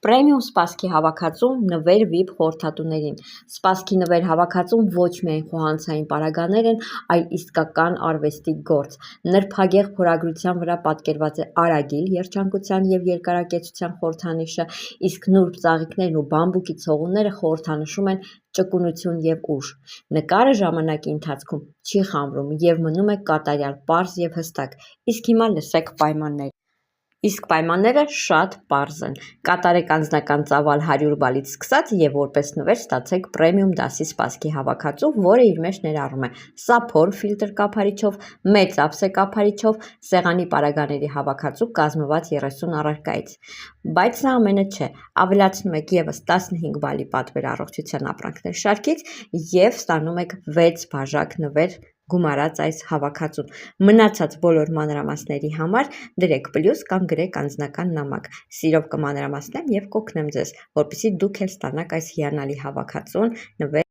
Պրեմիում սպասքի հավաքածուն նվեր VIP խորհրդատուներին։ Սպասքի նվեր հավաքածուն ոչ միայն խոհանոցային պարագաներ են, այլ իսկական արվեստի գործ։ Նրբագեղ փորագրության վրա պատկերված է արագիլ, երջանկության և երկարակեցության խորհրդանիշը, իսկ նուրբ ծաղիկներն ու բամբուկի ցողունները խորհրդանշում են ճկունություն և ուժ։ Նկարը ժամանակի ընթացքում չի խամրում և մնում է կատարյալ պարզ և հստակ։ Իսկ հիմա լսեք պայմանները։ Իսկ պայմանները շատ պարզ են։ Կատարեք անձնական ծավալ 100 բալից սկսած և որպես նվեր ստացեք պրեմիում դասի սպասքի հավաքածու, որը իր մեջ ներառում է սափոր ֆիլտր կափարիչով, մեծ ափսե կափարիչով, սեղանի պարագաների հավաքածու կազմված 30 առարկայից։ Բայց սա ամենը չէ, ավելացնում եք ևս 15 բալի պատվեր առողջության ապրանքներ շարքից և ստանում եք 6 բաժակ նվեր գումարած այս հավաքածուն։ Մնացած բոլոր մանրամասների համար դրեք պլյուս կամ գրեք անձնական նամակ։ Սիրով կմանրամասնեմ և կօգնեմ ձեզ, որպեսզի դուք էլ ստանաք այս հիանալի հավաքածուն նվեր